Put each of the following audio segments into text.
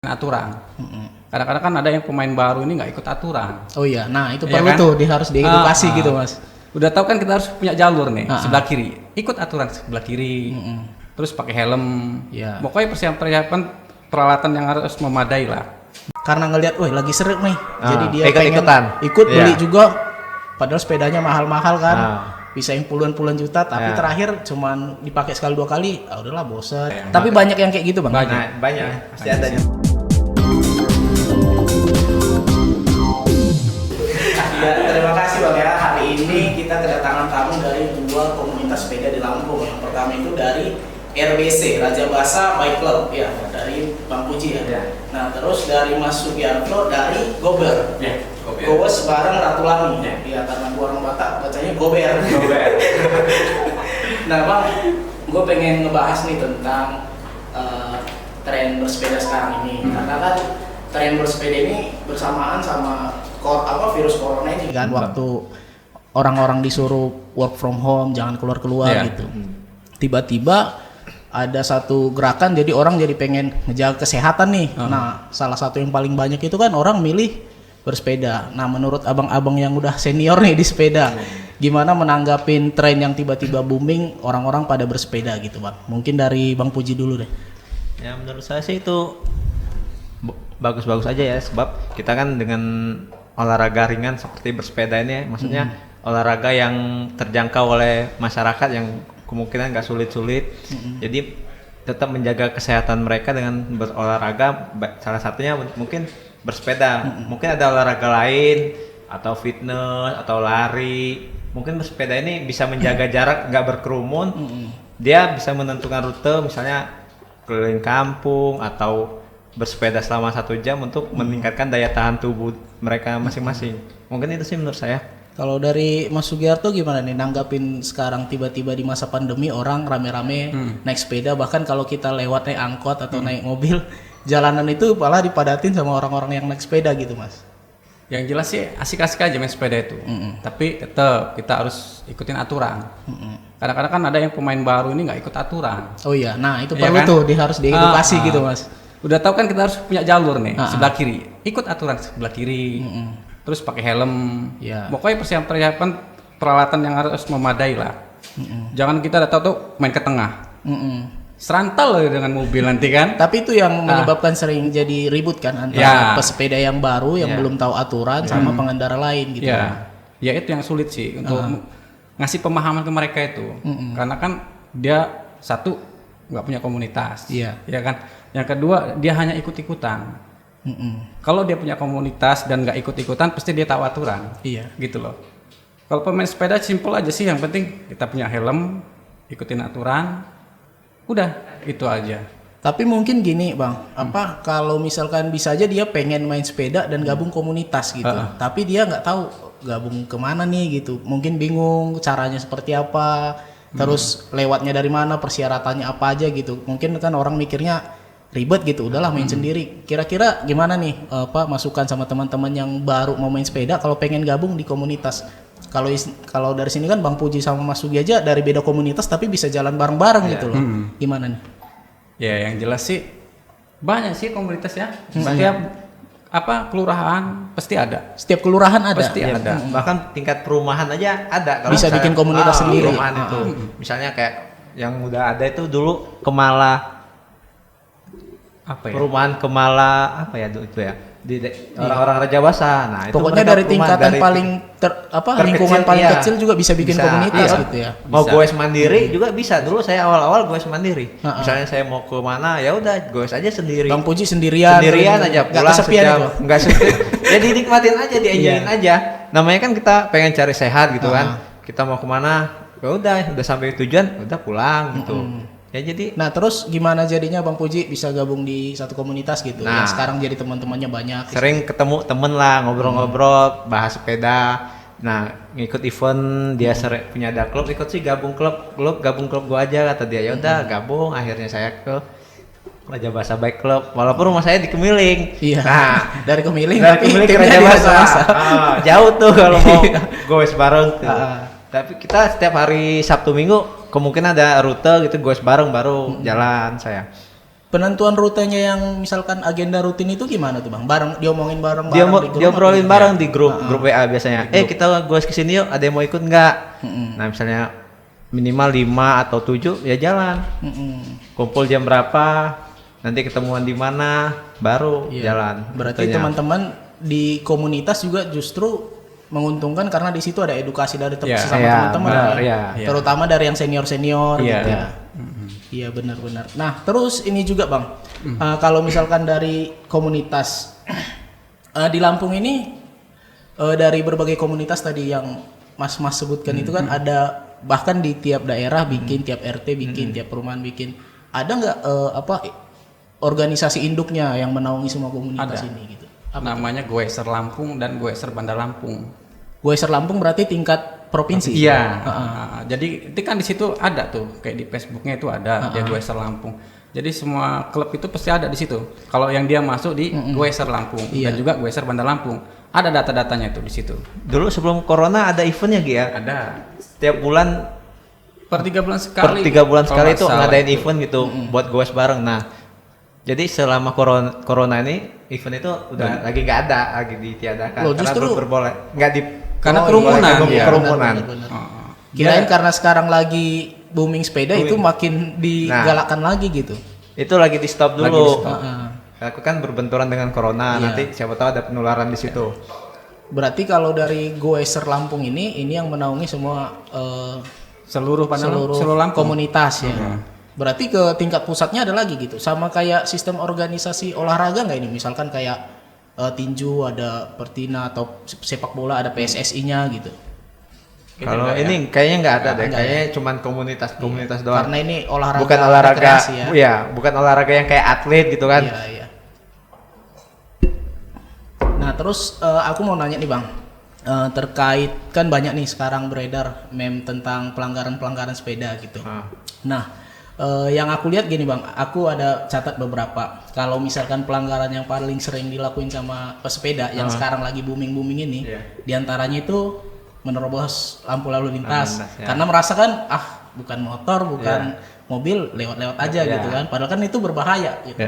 aturan. Kadang-kadang kan ada yang pemain baru ini nggak ikut aturan. Oh iya, nah itu Iya perlu kan? tuh, harus diedukasi gitu mas. Udah tahu kan kita harus punya jalur nih, sebelah kiri. Ikut aturan sebelah kiri. Terus pakai helm. Iya. Pokoknya persiapan peralatan yang harus memadai lah. Karena ngelihat, wah lagi seru nih, jadi dia ikut-ikutan. ikut beli Iya. juga. Padahal sepedanya mahal-mahal kan, Ah. bisa yang puluhan-puluhan juta, tapi Ya. terakhir cuman dipakai sekali 2 kali, ah udahlah bosan. Ya, Tapi banyak yang kayak gitu bang. Banyak. Nah, banyak. Pasti ada. Ya, terima kasih bang ya. Hari ini kita kedatangan tamu dari 2 komunitas sepeda di Lampung. Yang pertama itu dari RBC, Raja Basa Bike Club, ya dari Bang Puji ya. Ya. Nah terus dari Mas Sugiarto dari Gober. Ya, Gober. Gowes bareng Ratu Lami. Ya. Ya karena gua orang Batak bacanya Gober. Nah bang, gue pengen ngebahas nih tentang tren bersepeda sekarang ini. Karena kan tren bersepeda ini bersamaan sama virus corona ini kan, waktu orang-orang disuruh work from home, jangan keluar-keluar Yeah. gitu. Tiba-tiba ada satu gerakan, jadi orang jadi pengen ngejaga kesehatan nih. Nah, salah satu yang paling banyak itu kan orang milih bersepeda. Nah, menurut abang-abang yang udah senior nih di sepeda, gimana menanggapin tren yang tiba-tiba booming orang-orang pada bersepeda gitu, Bang? Mungkin dari Bang Puji dulu deh. Ya menurut saya sih itu bagus-bagus aja ya, sebab kita kan dengan olahraga ringan seperti bersepeda ini, maksudnya olahraga yang terjangkau oleh masyarakat yang kemungkinan nggak sulit-sulit. Jadi tetap menjaga kesehatan mereka dengan berolahraga. Salah satunya mungkin bersepeda. Mungkin ada olahraga lain atau fitness atau lari. Mungkin bersepeda ini bisa menjaga jarak, nggak berkerumun. Dia bisa menentukan rute, misalnya keliling kampung atau bersepeda selama 1 jam untuk meningkatkan daya tahan tubuh mereka masing-masing. Mungkin itu sih menurut saya. Kalau dari Mas Sugiarto gimana nih nanggapin sekarang tiba-tiba di masa pandemi orang rame-rame naik sepeda, bahkan kalau kita lewat naik angkot atau naik mobil, jalanan itu malah dipadatin sama orang-orang yang naik sepeda gitu mas. Yang jelas sih asik-asik aja main sepeda itu. Tapi tetap kita harus ikutin aturan. Kadang-kadang kan ada yang pemain baru ini nggak ikut aturan. Oh iya, nah itu Iya perlu kan? tuh, harus diedukasi gitu mas. Udah tahu kan kita harus punya jalur nih, sebelah kiri. Ikut aturan sebelah kiri. Terus pakai helm. Ya. Pokoknya persiapan peralatan yang harus memadai lah. Jangan kita udah tahu tuh main ke tengah. Serantal loh dengan mobil nanti kan. Tapi itu yang menyebabkan sering jadi ribut kan antara pesepeda yang baru yang belum tahu aturan sama pengendara lain gitu. Ya, ya itu yang sulit sih untuk ngasih pemahaman ke mereka itu. Karena kan dia satu nggak punya komunitas. Iya. Ya kan. Yang kedua dia hanya ikut-ikutan. Kalau dia punya komunitas dan nggak ikut-ikutan, pasti dia tahu aturan. Iya. Gitu loh. Kalau pemain sepeda simpel aja sih, yang penting kita punya helm, ikutin aturan, udah itu aja. Tapi mungkin gini bang, kalau misalkan bisa aja dia pengen main sepeda dan gabung komunitas gitu, tapi dia nggak tahu gabung kemana nih gitu, mungkin bingung caranya seperti apa, terus lewatnya dari mana, persyaratannya apa aja gitu. Mungkin kan orang mikirnya ribet gitu, udahlah main sendiri. Kira-kira gimana nih masukan sama teman-teman yang baru mau main sepeda kalau pengen gabung di komunitas? Kalau dari sini kan Bang Puji sama Mas Sugi aja dari beda komunitas tapi bisa jalan bareng-bareng gitu loh. Gimana nih? Ya yang jelas sih banyak sih komunitas ya. Setiap kelurahan pasti ada. Setiap kelurahan ada. Pasti ada. Bahkan tingkat perumahan aja ada. Kalau Bisa bikin komunitas sendiri. Perumahan itu, misalnya kayak yang udah ada itu dulu Kemala, perumahan Kemala itu ya di orang-orang Raja Basa. Nah itu pokoknya dari tingkatan paling lingkungan paling kecil juga bisa bikin komunitas gitu ya. Mau goes mandiri juga bisa. Dulu saya awal-awal goes mandiri. Misalnya saya mau ke mana ya udah goes aja sendiri. Bang Puji sendirian aja pulang. Nggak kesepian itu. Nggak sepi. Ya dinikmatin aja, dienjoyin aja. Namanya kan kita pengen cari sehat gitu kan. Kita mau kemana ya udah sampai tujuan udah pulang gitu. Ya jadi. Nah terus gimana jadinya Bang Puji bisa gabung di satu komunitas gitu? Nah, yang sekarang jadi teman-temannya banyak. Sering ketemu temen lah, ngobrol-ngobrol, bahas sepeda. Nah ngikut event, dia sering punya ada klub, ikut sih gabung klub gua aja kata dia. Ya udah gabung, akhirnya saya ke Raja Basa Bike Club. Walaupun rumah saya di Kemiling. Iya. Nah dari Kemiling ke Raja Basa. Jauh tuh kalau mau goes bareng tuh. Tapi kita setiap hari Sabtu Minggu kemungkinan ada rute gitu, goes bareng baru jalan saya. penentuan rutenya yang misalkan agenda rutin itu gimana tuh bang? Bareng diomongin bareng Dia di grup diobrolin atau bareng di grup WA biasanya. Kita goes ke sini yuk, ada yang mau ikut nggak? Nah, misalnya minimal 5 atau 7 ya jalan. Kumpul jam berapa? Nanti ketemuan di mana? Baru jalan. Berarti teman-teman di komunitas juga justru menguntungkan karena di situ ada edukasi dari sesama teman-teman benar, ya. Terutama dari yang senior-senior gitu ya. Iya benar-benar. Nah terus ini juga bang, kalau misalkan dari komunitas di Lampung ini dari berbagai komunitas tadi yang mas-mas sebutkan itu kan ada bahkan di tiap daerah bikin, tiap RT bikin, tiap perumahan bikin. Ada nggak organisasi induknya yang menaungi semua komunitas ini gitu? Namanya Goeser Lampung dan Goeser Bandar Lampung. Goeser Lampung berarti tingkat provinsi. Iya. Jadi itu kan di situ ada tuh kayak di Facebooknya itu ada dia Goeser Lampung. Jadi semua klub itu pasti ada di situ. Kalau yang dia masuk di Goeser Lampung dan juga Goeser Bandar Lampung ada data-datanya itu di situ. Dulu sebelum corona ada eventnya Gi ya? Ada. Setiap bulan Per 3 bulan sekali. Per 3 bulan sekali tuh ngadain itu. event gitu buat goes bareng. Nah, jadi selama corona ini event itu udah lagi nggak ada, lagi ditiadakan. Loh, karena justru berboleh nggak di karena kerumunan. Kerumunan. Kirain karena sekarang lagi booming sepeda itu makin digalakkan lagi gitu. Itu lagi di stop dulu. Lagi di stop. Aku kan berbenturan dengan corona, nanti siapa tahu ada penularan di situ. Berarti kalau dari Goeser Lampung ini yang menaungi semua seluruh Lampung. Komunitas ya. Berarti ke tingkat pusatnya ada lagi gitu. Sama kayak sistem organisasi olahraga nggak ini? Misalkan kayak tinju ada Pertina atau sepak bola ada PSSI-nya gitu. Kalau ini kayaknya nggak ada deh. Kayaknya cuman komunitas doang. Karena ini olahraga bukan olahraga rekreasi ya. Iya, bukan olahraga yang kayak atlet gitu kan. Iya. Nah, terus aku mau nanya nih, Bang. Terkait kan banyak nih sekarang beredar meme tentang pelanggaran sepeda gitu. Nah, yang aku lihat gini Bang, aku ada catat beberapa. Kalau misalkan pelanggaran yang paling sering dilakuin sama pesepeda yang sekarang lagi booming ini, diantaranya itu menerobos lampu lalu lintas. Karena merasakan bukan motor, bukan mobil, lewat-lewat aja gitu kan. Padahal kan itu berbahaya gitu.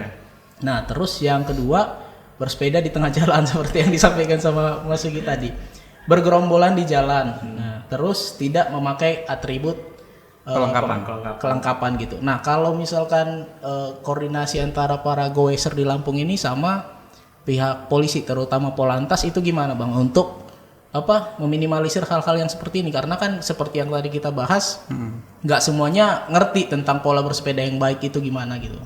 Nah, terus yang kedua, bersepeda di tengah jalan seperti yang disampaikan sama Mas Sugi tadi. Bergerombolan di jalan. Nah, terus tidak memakai atribut kelengkapan gitu. Nah, kalau misalkan koordinasi antara para goeser di Lampung ini sama pihak polisi terutama Polantas itu gimana Bang untuk meminimalisir hal-hal yang seperti ini, karena kan seperti yang tadi kita bahas nggak semuanya ngerti tentang pola bersepeda yang baik itu gimana gitu.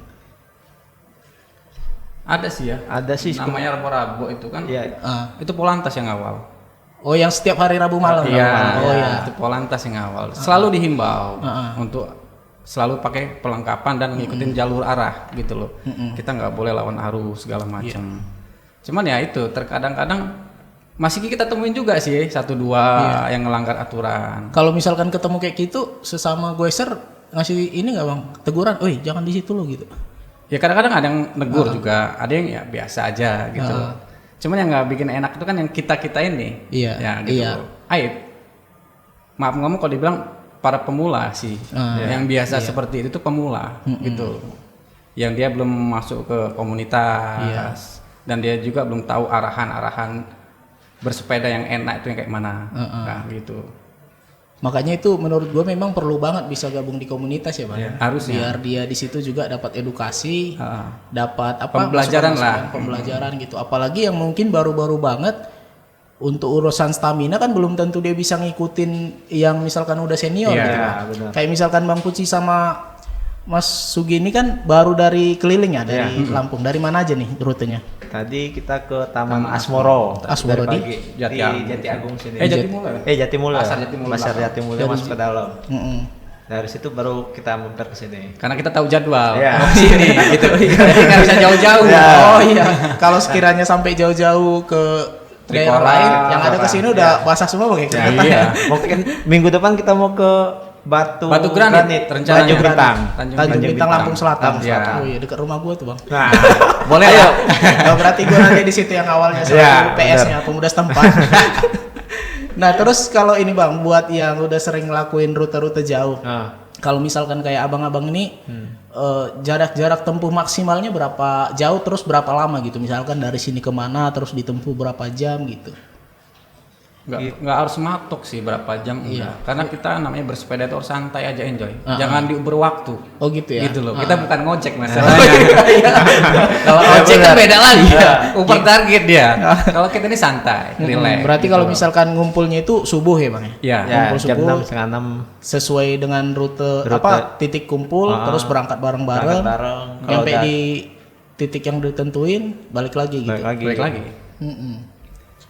Ada sih ya. Ada sih namanya Rabu itu kan. Iya. Itu Polantas yang awal. Oh, yang setiap hari Rabu malam. Iya. Itu Polantas yang awal. Selalu dihimbau untuk selalu pakai perlengkapan dan ngikutin jalur arah gitu loh. Kita nggak boleh lawan arus segala macam. Cuman ya itu terkadang-kadang masih kita temuin juga sih 1-2 yang ngelanggar aturan. Kalau misalkan ketemu kayak gitu sesama goeser ngasih ini nggak Bang? Teguran, "Woi, jangan di situ lo" gitu. Ya kadang-kadang ada yang negur juga, ada yang ya biasa aja gitu. Cuman yang nggak bikin enak itu kan yang kita ini. Ya gitu. Aib. Maaf ngomong kalau dibilang para pemula sih. Yang biasa seperti itu tuh pemula gitu. Yang dia belum masuk ke komunitas dan dia juga belum tahu arahan-arahan bersepeda yang enak itu yang kayak mana. Nah, gitu. Makanya itu menurut gue memang perlu banget bisa gabung di komunitas ya Bang. Harusnya. Biar dia di situ juga dapat edukasi, dapat pembelajaran gitu. Apalagi yang mungkin baru-baru banget untuk urusan stamina kan belum tentu dia bisa ngikutin yang misalkan udah senior gitu kan. Kayak misalkan Bang Puci sama Mas Sugi ini kan baru dari keliling ya dari Lampung. Dari mana aja nih rutenya? Tadi kita ke Taman Asmoro di Jati Agung sini. Jatimulya. Pasar Jatimulya masuk ke dalam. Dari situ baru kita muter ke sini. Karena kita tahu jadwal. Sini gitu. Jadi nggak bisa jauh-jauh. Oh iya. Kalau sekiranya sampai jauh-jauh ke daerah lain yang ada ke sini udah basah semua Bang. Iya. Mungkin minggu depan kita mau ke Batu Granit rencananya. Tanjung Bintang Lampung Selatan. Oh iya, dekat rumah gua tuh Bang. Nah, boleh ayo. Berarti gua nanti di situ yang awalnya sama PS-nya pemuda setempat. Nah, terus kalau ini Bang, buat yang udah sering ngelakuin rute-rute jauh. Kalau misalkan kayak abang-abang ini jarak tempuh maksimalnya berapa jauh terus berapa lama gitu, misalkan dari sini kemana terus ditempuh berapa jam gitu. Nggak harus matok sih berapa jam, enggak. Karena kita namanya bersepeda itu harus santai aja, enjoy. Jangan diuber waktu. Oh gitu ya. Gitu loh. Kita bukan ngojek masalahnya. Kalau ojek kan beda lagi. Uber target dia. Kalau kita ini santai, relax. Berarti gitu kalau loh. misalkan ngumpulnya itu subuh ya Bang ya? Iya. Kumpul jam subuh 6 setengah 6 sesuai dengan rute apa titik kumpul, terus berangkat bareng-bareng. Sampai di titik yang ditentuin balik lagi gitu. Balik lagi.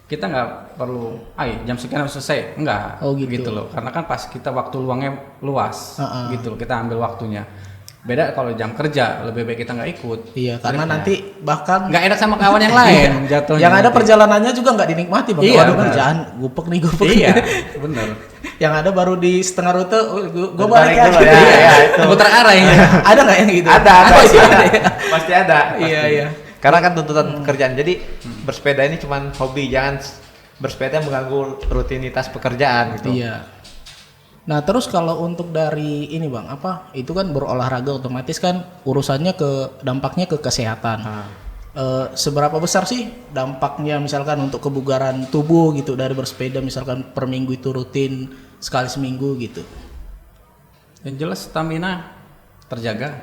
Kita nggak perlu, jam sekian harus selesai, enggak, gitu loh. Karena kan pas kita waktu luangnya luas, gitu loh. Kita ambil waktunya. Beda kalau jam kerja, lebih baik kita nggak ikut. Iya, karena nanti bahkan nggak enak sama kawan yang lain jatuhnya. Yang ada perjalanannya juga nggak dinikmati Bang. Iya, Waduh, kerjaan gupek nih. Iya, bener. Yang ada baru di setengah rute, gue balik dulu ya. ya, itu. Putar arah ya. Ada nggak yang gitu? Ada. Pasti ada. Iya. Karena kan tuntutan pekerjaan. Jadi bersepeda ini cuman hobi, jangan bersepeda mengganggu rutinitas pekerjaan gitu. Iya. Nah, terus kalau untuk dari ini Bang, itu kan berolahraga otomatis kan urusannya dampaknya ke kesehatan. Seberapa besar sih dampaknya misalkan untuk kebugaran tubuh gitu dari bersepeda, misalkan per minggu itu rutin sekali seminggu gitu? Yang jelas stamina terjaga.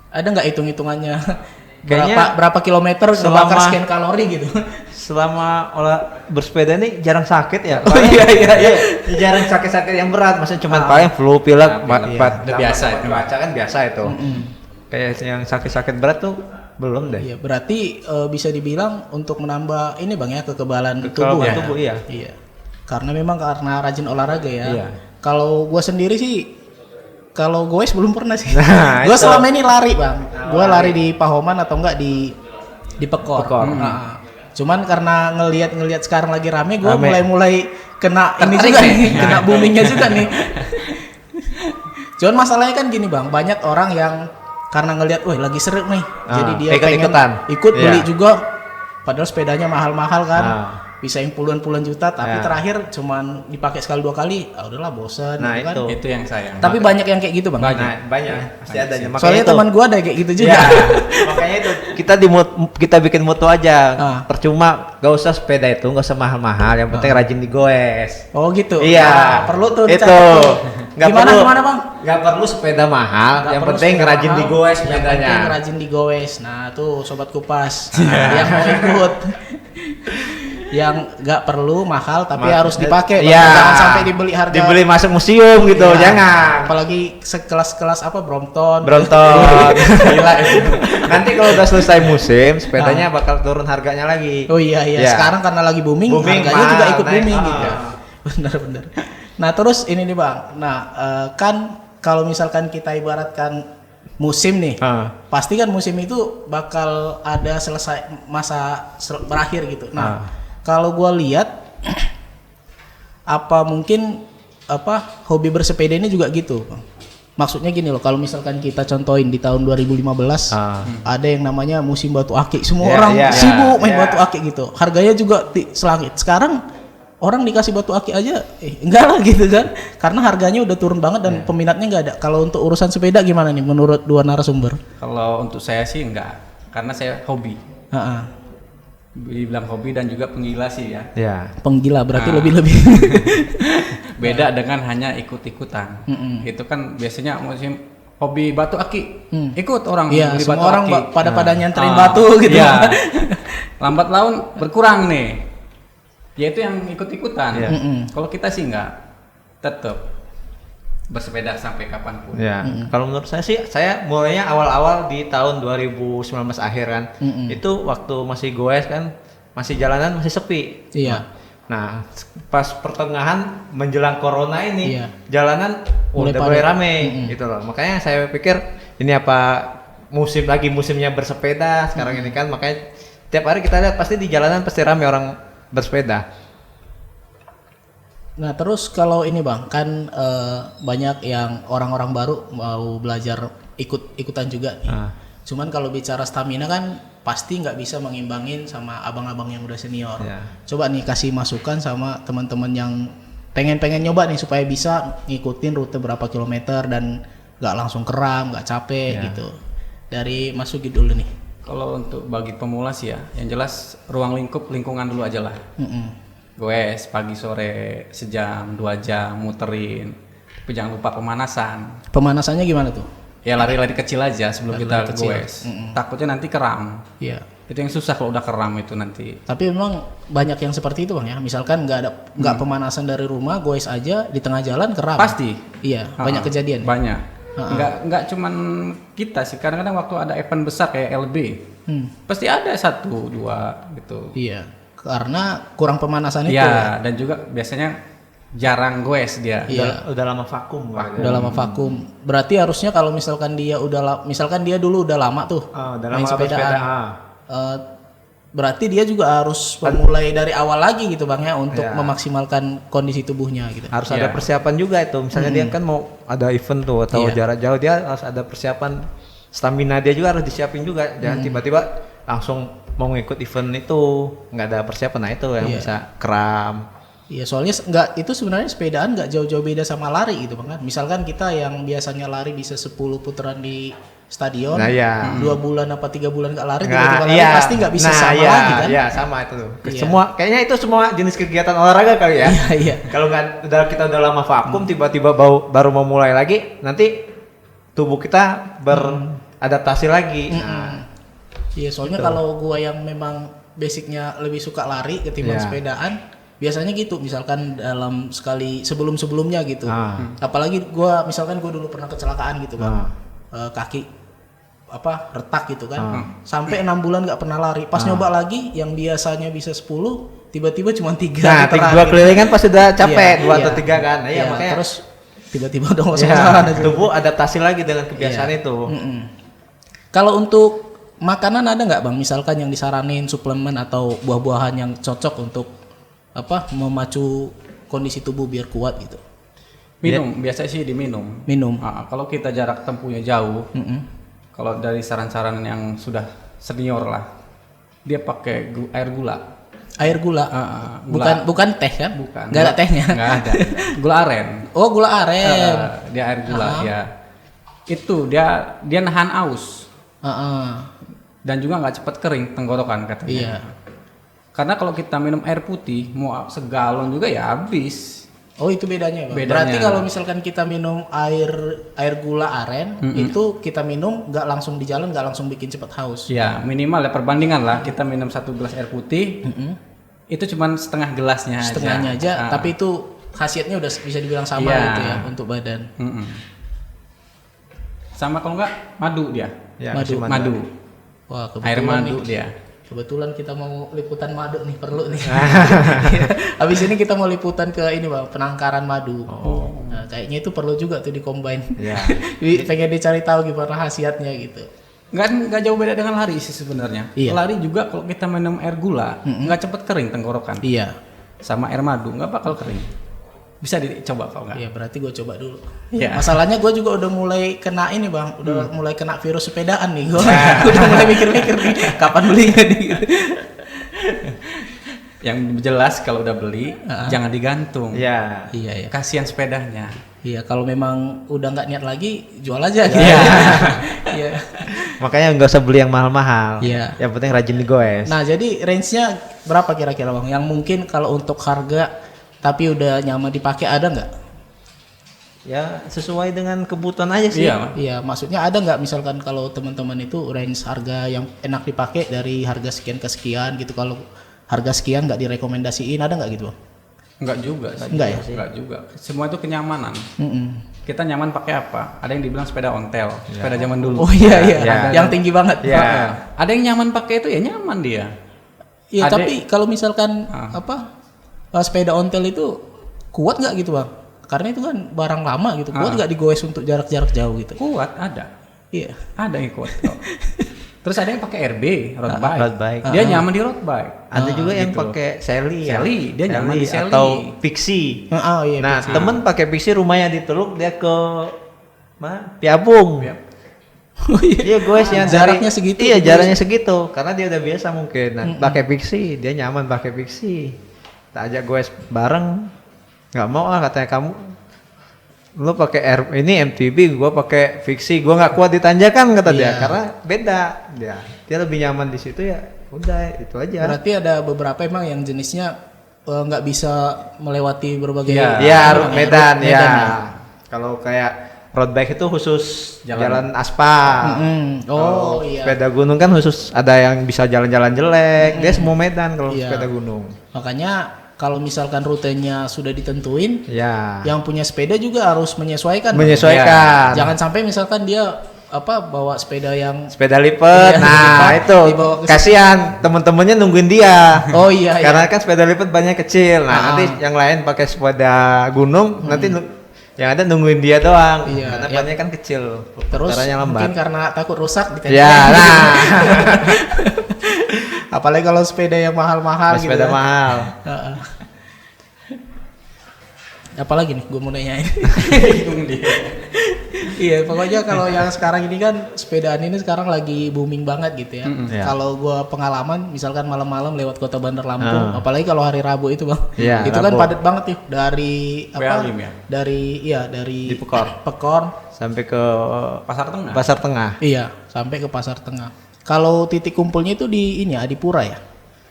Ada nggak hitung-hitungannya? Kayaknya berapa kilometer ngebakar sekian kalori gitu? Selama bersepeda ini jarang sakit ya. Oh iya. Jarang sakit-sakit yang berat, maksudnya cuma paling flu, pilek, udah biasa itu. Baca kan biasa itu. Kayak yang sakit-sakit berat tuh belum deh. Iya, berarti bisa dibilang untuk menambah ini Bang ya kekebalan tubuh ya. Iya. Karena rajin olahraga ya. Iya. Kalau gua sendiri sih, kalau gue belum pernah sih. Gue selama ini lari Bang. Gue lari di Pahoman atau enggak di Pekor. Cuman karena ngelihat sekarang lagi rame, gue mulai kena ini juga nih, kena boomingnya juga nih. Cuman masalahnya kan gini Bang, banyak orang yang karena ngelihat, wah lagi seru nih, jadi dia pengen ikut beli juga. Padahal sepedanya mahal-mahal kan. Bisa yang puluhan juta, tapi terakhir cuman dipakai sekali 2 kali, udahlah bosan. Nah gitu kan. Itu yang sayang. Tapi banyak yang kayak gitu Bang. Banyak. Pasti ada. Soalnya teman gua ada kayak gitu juga. Makanya itu kita bikin mutu aja. Percuma, gak usah sepeda itu, gak usah mahal-mahal. Yang penting rajin digoes. Oh gitu. Iya. Perlu tuh. Itu. Gimana Bang? Gak perlu sepeda mahal. Yang penting rajin digoes sepedanya. Yang penting rajin digoes. Nah tuh Sobat Kupas yang mau ikut. Yang nggak perlu mahal tapi harus dipakai, jangan sampai dibeli masuk museum gitu, jangan. Apalagi sekelas Brompton. Gila. Nanti kalau udah selesai musim sepedanya bakal turun harganya lagi. Oh iya. Sekarang karena lagi booming harganya juga ikut booming gitu. Benar. Nah terus ini nih Bang, kan kalau misalkan kita ibaratkan musim nih, pasti kan musim itu bakal ada selesai masa berakhir gitu. Nah kalau gue lihat hobi bersepeda ini juga gitu Bang. Maksudnya gini loh, kalau misalkan kita contohin di tahun 2015 ada yang namanya musim batu akik, semua orang sibuk main batu akik gitu, harganya juga selangit. Sekarang orang dikasih batu akik aja enggak lah gitu kan, karena harganya udah turun banget dan peminatnya nggak ada. Kalau untuk urusan sepeda gimana nih menurut dua narasumber? Kalau untuk saya sih enggak, karena saya hobi. Dibilang hobi dan juga penggila sih ya. Penggila berarti lebih-lebih. Beda dengan hanya ikut-ikutan. Itu kan biasanya musim hobi batu aki, ikut orang beli batu orang aki. pada nyanterin batu gitu. Lambat laun berkurang nih. Ya itu yang ikut-ikutan. Kalau kita sih enggak, tetap bersepeda sampai kapanpun. Kalau menurut saya sih, saya mulainya awal-awal di tahun 2019 akhir kan. Itu waktu masih goes kan, masih jalanan masih sepi. Nah, pas pertengahan menjelang corona ini, jalanan udah mulai rame gitu loh. Makanya saya pikir ini apa musimnya bersepeda sekarang ini kan, makanya tiap hari kita lihat pasti di jalanan pasti rame orang bersepeda. Nah terus kalau ini Bang, kan banyak yang orang-orang baru mau belajar ikutan juga nih. Cuman kalau bicara stamina kan pasti nggak bisa mengimbangin sama abang-abang yang udah senior. Coba nih kasih masukan sama teman-teman yang pengen nyoba nih supaya bisa ngikutin rute berapa kilometer dan nggak langsung kram, nggak capek gitu. Dari Mas Sugi dulu nih. Kalau untuk bagi pemula sih ya, yang jelas ruang lingkungan dulu aja lah. Goes pagi sore sejam 2 jam muterin, tapi jangan lupa pemanasan. Pemanasannya gimana tuh? Ya lari-lari kecil aja sebelum kita goes. Takutnya nanti kram. Iya. Itu yang susah kalau udah kram itu nanti. Tapi memang banyak yang seperti itu Bang ya. Misalkan nggak pemanasan dari rumah, goes aja di tengah jalan kram. Pasti. Iya, banyak kejadian. Banyak. Nggak cuman kita sih, kadang-kadang waktu ada event besar kayak LB, pasti ada 1, 2 gitu. Iya, karena kurang pemanasan itu. Iya, dan juga biasanya jarang goes dia. Iya. Udah lama vakum. Udah lama vakum. Berarti harusnya kalau misalkan dia misalkan dia dulu udah lama tuh Udah main lama sepedaan. Berarti dia juga harus memulai dari awal lagi gitu Bang ya untuk memaksimalkan kondisi tubuhnya gitu. Harus ada persiapan juga itu. Misalnya dia kan mau ada event tuh atau jarak jauh, dia harus ada persiapan. Stamina dia juga harus disiapin juga. Jangan tiba-tiba langsung mau ngikut event itu nggak ada persiapan. Nah itu yang bisa kram. Iya, soalnya itu sebenarnya sepedaan nggak jauh-jauh beda sama lari gitu Bang kan. Misalkan kita yang biasanya lari bisa 10 putaran di stadion, 2 bulan apa 3 bulan nggak lari, lari pasti nggak bisa sama lagi kan? Iya, sama itu tuh. Kayaknya itu semua jenis kegiatan olahraga kali ya. Iya. Kalau kita udah lama vakum, tiba-tiba baru mau mulai lagi, nanti tubuh kita beradaptasi lagi. Iya, soalnya kalau gua yang memang basicnya lebih suka lari ketimbang sepedaan, biasanya gitu. Misalkan dalam sekali sebelumnya gitu. Apalagi misalkan gua dulu pernah kecelakaan gitu kan, kaki retak gitu kan, sampai 6 bulan nggak pernah lari. Pas nyoba lagi yang biasanya bisa 10 tiba-tiba cuma 3. Nah, 2 kelilingan pas udah capek, 2 atau 3 kan. Nah, iya, makanya terus tiba-tiba udah nggak sama tubuh adaptasi lagi dengan kebiasaan itu. Kalau untuk makanan ada nggak Bang, misalkan yang disaranin suplemen atau buah-buahan yang cocok untuk memacu kondisi tubuh biar kuat gitu? Biasanya sih diminum. Kalau kita jarak tempuhnya jauh, kalau dari saran-saran yang sudah senior lah, dia pakai air gula. Air gula? Bukan teh kan? Bukan. Nggak ada tehnya? Nggak ada. Gula aren. Oh, gula aren. Dia air gula ya. Itu dia nahan aus. Dan juga nggak cepat kering tenggorokan katanya. Iya. Karena kalau kita minum air putih mau segalon juga ya habis. Oh, itu bedanya Bang. Berarti kalau misalkan kita minum air gula aren, itu kita minum nggak langsung di jalan, nggak langsung bikin cepat haus. Ya, minimal ya perbandingan lah. Kita minum 1 gelas air putih, itu cuma setengah gelasnya setengahnya aja. Tapi itu khasiatnya udah bisa dibilang sama gitu ya untuk badan. Sama kalau nggak madu dia. Ya, madu. Wah, air madu dia. Kebetulan kita mau liputan madu nih, perlu nih. Habis ini kita mau liputan ke ini Bang, penangkaran madu. Nah, kayaknya itu perlu juga tuh di-combine. Pengen dicari tahu gimana khasiatnya gitu. Nggak jauh beda dengan lari sih sebenarnya. Lari juga kalau kita minum air gula, nggak cepet kering tenggorokan. Iya. Sama air madu nggak bakal kering. Bisa dicoba kalau nggak? Iya, berarti gue coba dulu. Masalahnya gue juga udah mulai kena ini Bang, udah mulai kena virus sepedaan nih. Gue udah mulai mikir-mikir nih, kapan belinya nih. Yang jelas kalau udah beli jangan digantung. Iya. Kasihan sepedanya. Iya, kalau memang udah nggak niat lagi jual aja gitu. Iya. Makanya nggak usah beli yang mahal-mahal. Iya. Yang penting rajin digoes. Nah, jadi range-nya berapa kira-kira Bang? Yang mungkin kalau untuk harga tapi udah nyaman dipakai ada nggak? Ya sesuai dengan kebutuhan aja sih. Iya, maksudnya ada nggak misalkan kalau teman-teman itu range harga yang enak dipakai dari harga sekian ke sekian gitu, kalau harga sekian nggak direkomendasiin, ada nggak gitu Bang? Nggak juga. Nggak juga. Semua itu kenyamanan. Kita nyaman pakai apa? Ada yang dibilang sepeda ontel, sepeda zaman dulu. Oh iya. Yang tinggi banget. Ada yang nyaman pakai itu ya nyaman dia. Iya, tapi kalau misalkan sepeda ontel itu kuat nggak gitu Bang? Karena itu kan barang lama gitu. Kuat nggak digoes untuk jarak-jarak jauh gitu? Kuat, ada. Iya. Ada yang kuat. Terus ada yang pakai RB, road bike. Dia nyaman di road bike. Ada juga yang pakai Sally, dia nyaman di Sally. Atau Pixie. Nah, temen pakai Pixie, rumahnya di Teluk, dia ke Piabung. Dia goesnya jaraknya segitu. Iya, jaraknya segitu. Karena dia udah biasa mungkin. Nah, pakai Pixie, dia nyaman pakai Pixie. Tak ajak goes bareng, nggak mau katanya kamu lu pakai ini MTB, gua pakai fiksi, gua nggak kuat di tanjakan kata dia, karena beda dia lebih nyaman di situ ya. Udah itu aja. Berarti ada beberapa emang yang jenisnya nggak bisa melewati berbagai medan ya. Kalau kayak road bike itu khusus jalan aspal. Oh iya. Sepeda gunung kan khusus ada yang bisa jalan-jalan jelek. Dia semua medan kalau sepeda gunung. Makanya kalau misalkan rutenya sudah ditentuin, yang punya sepeda juga harus menyesuaikan. Menyesuaikan. Jangan sampai misalkan dia bawa sepeda lipat. Nah, itu kasihan teman-temannya nungguin dia. Oh iya. Karena kan sepeda lipat banyak kecil. Nah, nanti yang lain pakai sepeda gunung, nanti yang ada nungguin dia doang. Karena banyak kan kecil. Terus lambat. Mungkin karena takut rusak ditentuin. Ya, nah. Apalagi kalau sepeda yang mahal-mahal gitu. Sepeda mahal. Apalagi nih gue mau nanyain. Iya, pokoknya kalau yang sekarang ini kan sepedaan ini sekarang lagi booming banget gitu ya. Kalau gue pengalaman misalkan malam-malam lewat Kota Bandar Lampung, apalagi kalau hari Rabu itu bang, itu Rabu. kan padat banget tuh dari dari di Pekor sampai ke Pasar Tengah. Iya, sampai ke Pasar Tengah. Kalau titik kumpulnya itu di Adipura ya?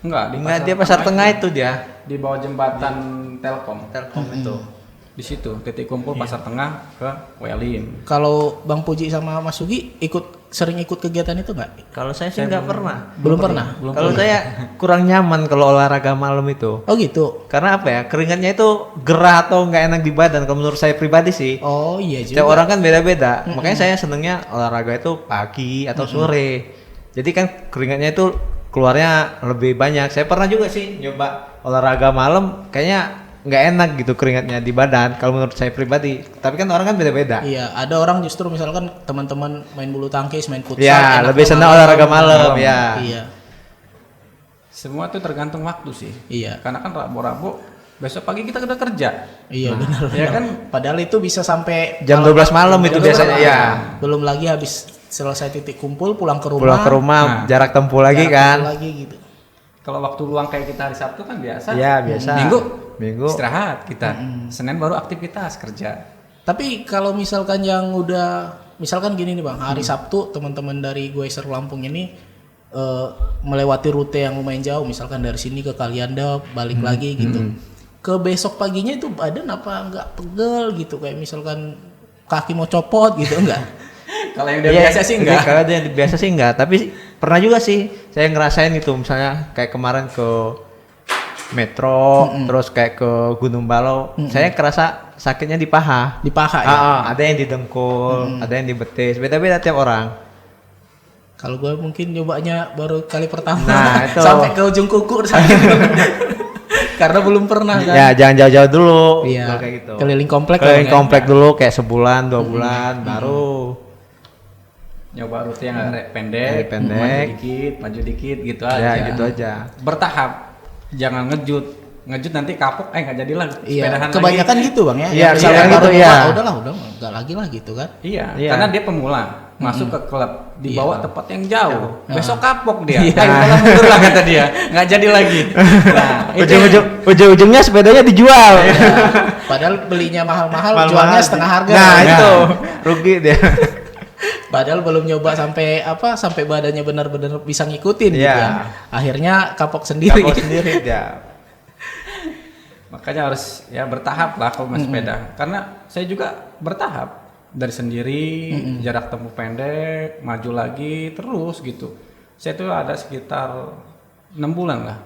Enggak, dia Pasar Tengah itu dia. Di bawah jembatan Telkom itu. Di situ titik kumpul Pasar Tengah ke Welin. Kalau Bang Puji sama Mas Sugi sering ikut kegiatan itu nggak? Kalau saya sih nggak pernah. Belum pernah. Kalau saya kurang nyaman kalau olahraga malam itu. Oh gitu. Karena apa ya? Keringatnya itu gerah atau nggak enak di badan. Kalau menurut saya pribadi sih. Oh iya juga. Setiap orang kan beda-beda. Makanya saya senengnya olahraga itu pagi atau sore. Jadi kan keringatnya itu keluarnya lebih banyak. Saya pernah juga sih nyoba olahraga malam, kayaknya nggak enak gitu keringatnya di badan kalau menurut saya pribadi. Tapi kan orang kan beda-beda. Iya, ada orang justru misalkan teman-teman main bulu tangkis, main futsal, ya lebih senang olahraga malam ya. Iya. Semua tuh tergantung waktu sih. Iya. Karena kan Rabu-Rabu besok pagi kita udah kerja. Iya benar. Ya kan. Padahal itu bisa sampai jam 12 malam itu biasanya ya. Belum lagi habis selesai titik kumpul pulang ke rumah. Pulang ke rumah jarak tempuh lagi kan. Gitu. Kalau waktu luang kayak kita hari Sabtu kan biasa. Iya, biasa. Minggu istirahat kita. Senin baru aktivitas kerja. Tapi kalau misalkan yang misalkan gini nih Bang, hari Sabtu teman-teman dari Goiser Lampung ini melewati rute yang lumayan jauh, misalkan dari sini ke Kalianda balik lagi gitu. Ke besok paginya itu badan apa enggak pegel gitu, kayak misalkan kaki mau copot gitu enggak? Kalau yang biasa sih enggak. Kalau yang biasa sih enggak, tapi pernah juga sih saya ngerasain itu, misalnya kayak kemarin ke Metro, terus kayak ke Gunung Balau, saya kerasa sakitnya di paha. Di paha ya? Ada yang di dengkul, ada yang di betis, beda-beda tiap orang. Kalau gue mungkin nyobanya baru kali pertama, itu. sampai ke ujung kuku sakit. Karena belum pernah kan. Ya jangan jauh-jauh dulu. Iya. Kayak gitu. Keliling komplek. Keliling komplek dulu kayak sebulan, 2 bulan, baru nyoba rute yang pendek, maju dikit gitu aja. Ya gitu aja. Bertahap. Jangan ngejut nanti kapok nggak jadi lah. Iya, kebanyakan lagi. Gitu Bang ya. Iya, misalnya gitu ya. Udah nggak lagi lah gitu kan. Iya. Karena dia pemula, masuk ke klub, dibawa tempat yang jauh. Besok kapok dia. Mundur lah kata dia. Nggak jadi lagi. Nah, ujung-ujungnya sepedanya dijual. Padahal belinya mahal-mahal, jualnya setengah harga. Nah, itu rugi dia. Padahal belum nyoba sampai badannya benar-benar bisa ngikutin gitu ya. Akhirnya kapok sendiri ya. Makanya harus ya bertahap lah kalau main sepeda. Karena saya juga bertahap dari sendiri, jarak tempuh pendek, maju lagi terus gitu. Saya tuh ada sekitar 6 bulan lah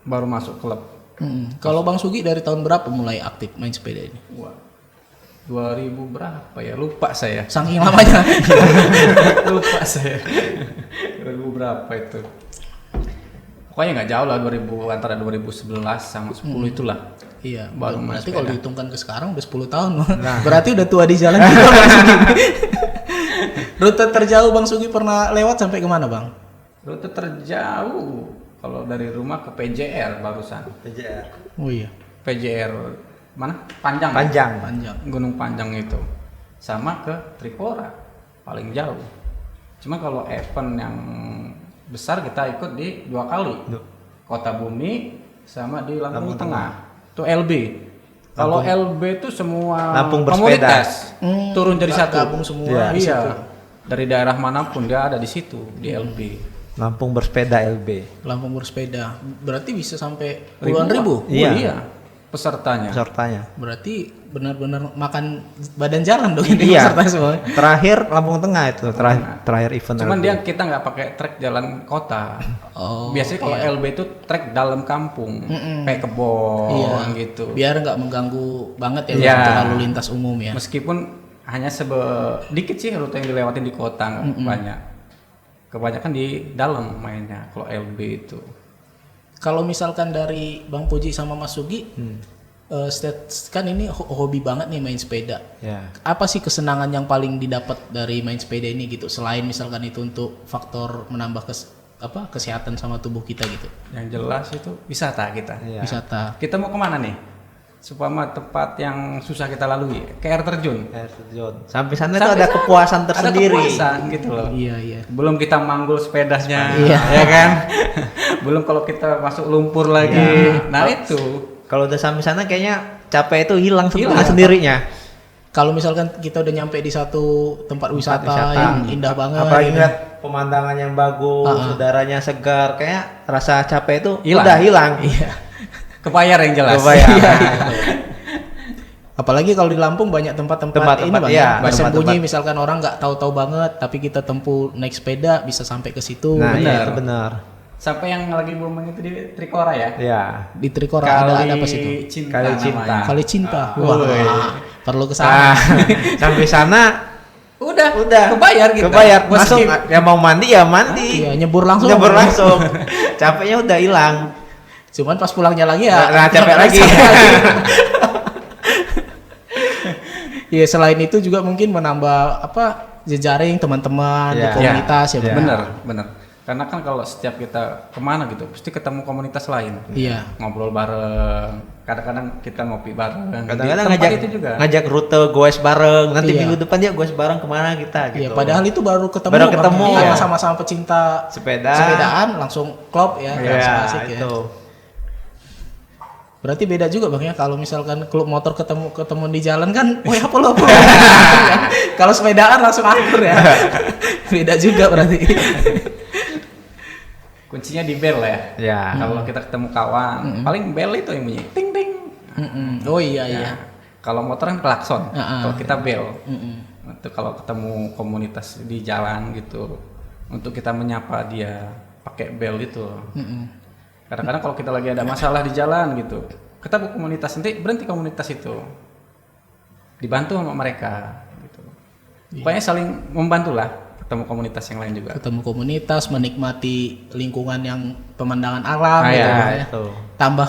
baru masuk klub. Kalau Bang Sugi dari tahun berapa mulai aktif main sepeda ini? Wah. 2000 berapa ya? Lupa saya. Saking lamanya. Lupa saya. 2000 berapa itu? Pokoknya nggak jauh lah, antara 2011 sama 10 itulah. Iya. Baru berarti kalau dihitungkan ke sekarang udah 10 tahun. Nah. Berarti udah tua di jalan juga Bang Sugi. Rute terjauh Bang Sugi pernah lewat sampai kemana Bang? Rute terjauh kalau dari rumah ke PJR barusan. PJR. Oh iya. PJR mana? Panjang. Gunung Panjang itu. Sama ke Tripora paling jauh. Cuma kalau event yang besar kita ikut di 2 kali. Kota Bumi sama di Lampung Tengah. Itu LB. Kalau LB itu semua Lampung bersepeda. komunitas turun jadi satu. Gabung semua di situ. Iya. Dari daerah manapun dia ada di situ di LB. Lampung bersepeda LB. Lampung bersepeda. Berarti bisa sampai puluhan ribu. Iya. Pesertanya. Berarti benar-benar makan badan jalan dong ini Iya. peserta semua. Terakhir Lampung Tengah itu terakhir event. Cuman LB. dia kita nggak pakai trek jalan kota. Biasanya kalau LB itu trek dalam kampung, kayak kebon gitu. Biar nggak mengganggu banget ya Iya. untuk lalu lintas umum ya. Meskipun hanya sedikit sih rute yang dilewatin di kota, nggak banyak. Kebanyakan di dalam mainnya kalau LB itu. Kalau misalkan dari Bang Puji sama Mas Sugi, kan ini hobi banget nih main sepeda. Ya. Apa sih kesenangan yang paling didapat dari main sepeda ini gitu? Selain misalkan itu untuk faktor menambah kesehatan sama tubuh kita gitu. Yang jelas itu wisata kita. Iya. Wisata. Kita mau kemana nih? Supaya tempat yang susah kita lalui, ke air terjun. Sampai sana tuh ada kepuasan tersendiri. Ada kepuasan gitu loh. Iya. Belum kita manggul sepedanya, Iya. ya kan? Belum kalau kita masuk lumpur lagi. Nah itu. Kalau udah sampai sana kayaknya capek itu hilang Hilang. sendirinya. Kalau misalkan kita udah nyampe di satu tempat wisata yang indah banget, Apalagi gitu. lihat pemandangan yang bagus, udaranya segar, kayak rasa capek itu Hilang. udah hilang. Iya. Kebayar yang jelas. Kebayar. Apalagi kalau di Lampung banyak tempat-tempat ini Tempat-tempat, Bang, iya, bersembunyi, tempat-tempat. misalkan orang nggak tahu-tahu banget, tapi kita tempuh naik sepeda bisa sampai ke situ. Nah, Benar. iya, itu benar. Sampai yang lagi booming itu di Trikora ya. Ya. Di Trikora ada apa sih itu? Cinta Kali namanya. Cinta. Kali Cinta. Ah, Wah, perlu ke sana. Sampai sana Udah kebayar kita. Kebayar. Bos Langsung skip. ya mau mandi ya mandi. Iya, nyebur langsung. Nyebur langsung. Capeknya udah hilang. Cuman pas pulangnya lagi ya. Nah, capek lagi. Iya, selain itu juga mungkin menambah jejaring teman-teman di Iya. komunitas ya, Bang. Bener. Karena kan kalau setiap kita kemana gitu, pasti ketemu komunitas lain. Iya. Ngobrol bareng. Kadang-kadang kita ngopi bareng. Kadang-kadang Di tempat ngajak itu juga. ngajak rute goes bareng. Nanti Iya. minggu depan dia goes bareng kemana kita gitu. Iya, padahal itu baru ketemu. Baru Bang. ketemu, Karena iya. sama-sama pecinta sepedaan langsung klop ya. Iya, asik ya. itu. Berarti beda juga Bang ya, kalau misalkan klub motor ketemu di jalan kan, woi apa lo? Kalau sepedaan langsung akur ya. Beda juga berarti. Kuncinya di bel ya. Ya. Kalau kita ketemu kawan, paling bel itu yang bunyi ting ting. Oh iya. Kalau motor kan klakson. Kalau kita bel. Mm-mm. Itu kalau ketemu komunitas di jalan gitu, untuk kita menyapa dia pakai bel itu. Mm-mm. Kadang-kadang kalau kita lagi ada masalah di jalan gitu, kita ke komunitas, nanti berhenti komunitas itu, dibantu sama mereka gitu. Pokoknya saling membantu lah, ketemu komunitas yang lain juga. Ketemu komunitas, menikmati lingkungan yang pemandangan alam Ah, gitu iya, Bang ya. itu. Tambah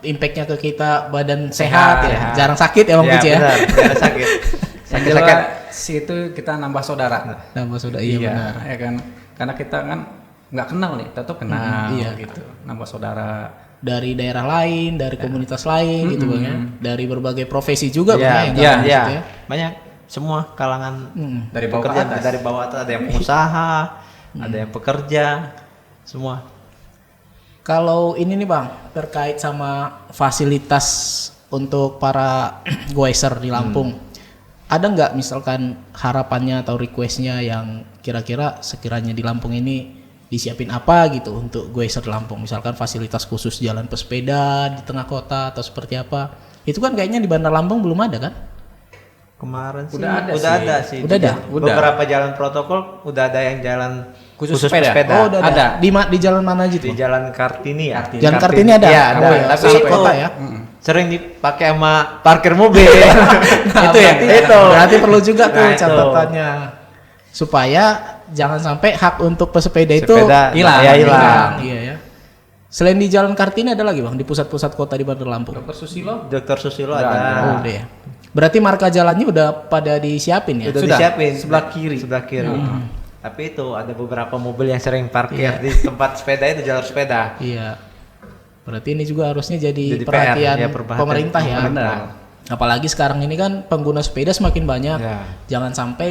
impactnya ke kita badan sehat ya, sehat. jarang sakit ya Bang Puji ya. Benar, tidak sakit. Yang Sakit-sakit. jelas itu kita nambah saudara. Nambah saudara, iya benar. Ya kan, karena kita kan nggak kenal nih, kita tuh kenal iya. gitu, nambah saudara. Dari daerah lain, dari komunitas lain gitu Bang ya. Dari berbagai profesi juga Bang ya yang Iya, gabung di iya. situ ya. Banyak semua kalangan Dari bawah ke pekerja, atas. dari bawah atas, ada yang pengusaha, ada yang pekerja, semua. Kalau ini nih Bang, terkait sama fasilitas untuk para goeser di Lampung, ada nggak misalkan harapannya atau requestnya yang kira-kira sekiranya di Lampung ini disiapin apa gitu untuk goeser di Lampung? Misalkan fasilitas khusus jalan pesepeda di tengah kota atau seperti apa? Itu kan kayaknya di Bandar Lampung belum ada kan? Kemarin sih Udah ada sih. Udah ada? Udah. Beberapa jalan protokol udah ada yang jalan Khusus sepeda? Oh, udah Ada. Di jalan mana aja Di tuh? Jalan Kartini ya. Jalan Kartini ada? Iya, ada. Oh, ya. Tapi Pusat itu kota ya? sering dipakai sama parkir mobil. Nah, itu ya, berarti- itu. Berarti perlu juga tuh Nah, itu. catatannya supaya jangan sampai hak untuk pesepeda itu Sepeda, hilang. ya hilang. Iya ya. Selain di Jalan Kartini ada lagi Bang di pusat-pusat kota di Bandar Lampung. Dokter Susilo Dokter Susilo Udah ada. Oh, udah ya. Berarti marka jalannya udah pada disiapin ya? Udah Sudah, disiapin sebelah kiri. Sebelah kiri. Tapi itu ada beberapa mobil yang sering parkir di tempat sepeda itu, jalur sepeda. Iya. Berarti ini juga harusnya jadi Jadi perhatian PR, ya, perhatian pemerintah ya. Benar. Apalagi sekarang ini kan pengguna sepeda semakin banyak. Ya. Jangan sampai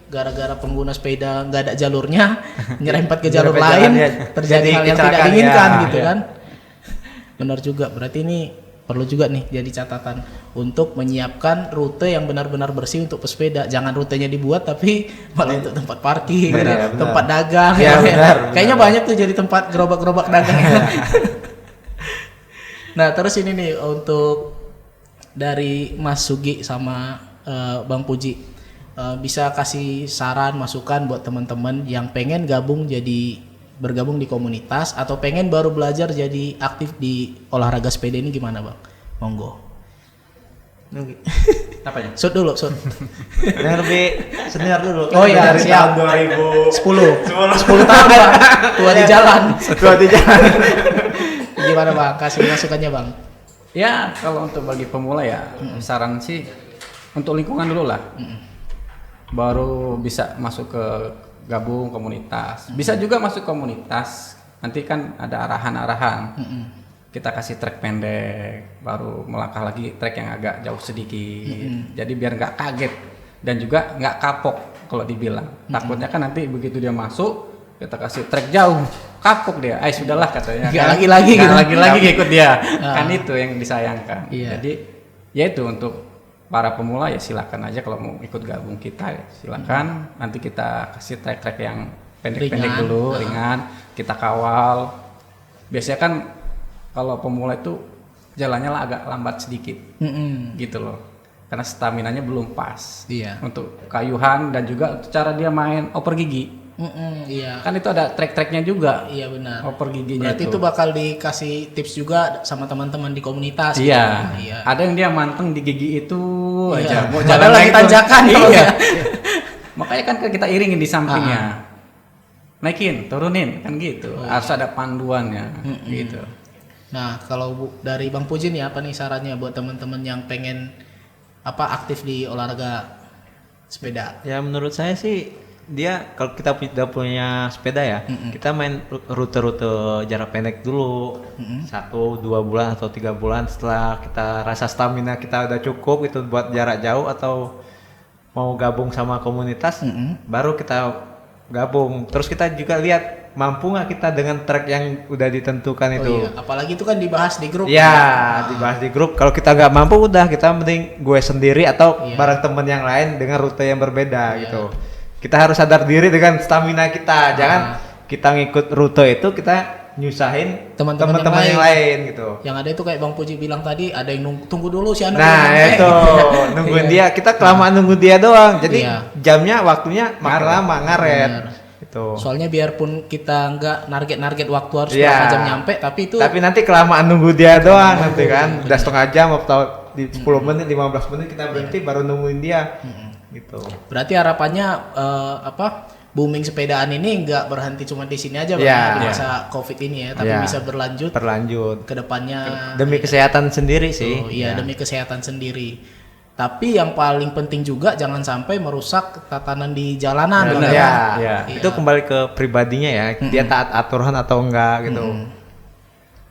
gara-gara pengguna sepeda nggak ada jalurnya nyerempet ke jalur Nyerempet lain jalannya, terjadi jadi hal yang tidak kecelakaan, diinginkan ya. gitu Ya. kan. Benar juga. Berarti ini perlu juga nih jadi catatan untuk menyiapkan rute yang benar-benar bersih untuk pesepeda. Jangan rutenya dibuat tapi malah untuk tempat parkir, tempat dagang. Ya, benar. Kayaknya banyak tuh jadi tempat gerobak-gerobak dagang. Nah, terus ini nih untuk dari Mas Sugi sama Bang Puji, bisa kasih saran, masukan buat teman-teman yang pengen bergabung di komunitas atau pengen baru belajar jadi aktif di olahraga sepeda ini gimana Bang? Monggo. Apa ya? Shoot dulu, shoot. Yang lebih senior dulu. Oh iya, dari siap. tahun 10 tahun Bang. Tua di jalan. Gimana Bang? Kasih masukannya Bang. Ya kalau untuk bagi pemula ya saran sih untuk lingkungan dulu lah. Baru bisa masuk ke gabung komunitas. Bisa juga masuk komunitas. Nanti kan ada arahan-arahan. Kita kasih trek pendek, baru melangkah lagi trek yang agak jauh sedikit. Jadi biar nggak kaget dan juga nggak kapok kalau dibilang. Takutnya kan nanti begitu dia masuk, kita kasih trek jauh, kapok dia. Sudahlah katanya. Nggak lagi ikut dia. Kan itu yang disayangkan. Iya. Jadi ya itu untuk para pemula ya silakan aja kalau mau ikut gabung kita ya silakan. Nanti kita kasih trek-trek yang pendek-pendek dulu, ringan, kita kawal. Biasanya kan kalau pemula itu jalannya lah agak lambat sedikit, gitu loh. Karena staminanya belum pas. Iya. Untuk kayuhan dan juga cara dia main oper gigi. Iya. Kan itu ada trek-treknya juga. Iya benar. Oper giginya. Berarti itu bakal dikasih tips juga sama teman-teman di komunitas. Iya. Gitu. Iya. Ada yang dia manteng di gigi itu aja. Mau jalan lagi tanjakan. Iya. Makanya kan kita iringin di sampingnya. Naikin, turunin kan gitu. Harus ada panduannya gitu. Nah, kalau dari Bang Puji nih apa nih sarannya buat teman-teman yang pengen aktif di olahraga sepeda? Ya menurut saya sih dia kalau kita udah punya sepeda ya, kita main rute-rute jarak pendek dulu, 1-2 bulan atau 3 bulan. Setelah kita rasa stamina kita udah cukup itu buat jarak jauh atau mau gabung sama komunitas, baru kita gabung. Terus kita juga lihat mampu nggak kita dengan track yang udah ditentukan itu. Iya. Apalagi itu kan dibahas di grup. Ya, dibahas di grup. Kalau kita nggak mampu udah kita mending gue sendiri atau bareng temen yang lain dengan rute yang berbeda gitu. Kita harus sadar diri dengan stamina kita. Jangan kita ngikut rute itu kita nyusahin teman-teman yang lain gitu. Yang ada itu kayak Bang Puji bilang tadi, ada yang tunggu dulu si Anu. Nah itu nungguin dia, kita kelamaan nunggu dia doang. Jadi jamnya waktunya makin lama ngaret. Gitu. Soalnya biarpun kita nggak narget waktu harus berapa jam nyampe, tapi nanti kelamaan nunggu dia doang nanti kan. Udah setengah jam atau di 10 menit, 15 menit kita berhenti baru nungguin dia. Gitu. Berarti harapannya booming sepedaan ini nggak berhenti cuma di sini aja di masa Covid ini ya, tapi bisa berlanjut ke depannya demi kesehatan sendiri sih. Demi kesehatan sendiri. Tapi yang paling penting juga jangan sampai merusak tatanan di jalanan. Itu kembali ke pribadinya ya, dia taat aturan atau enggak gitu.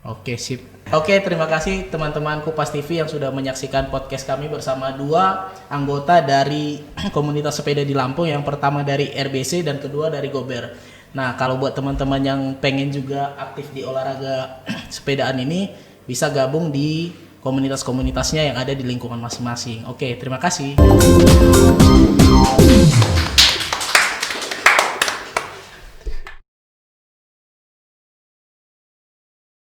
Oke, sip. Oke, terima kasih teman-teman Kupas TV yang sudah menyaksikan podcast kami bersama 2 anggota dari komunitas sepeda di Lampung. Yang pertama dari RBC dan kedua dari Gober. Nah, kalau buat teman-teman yang pengen juga aktif di olahraga sepedaan ini, bisa gabung di komunitas-komunitasnya yang ada di lingkungan masing-masing. Oke, terima kasih.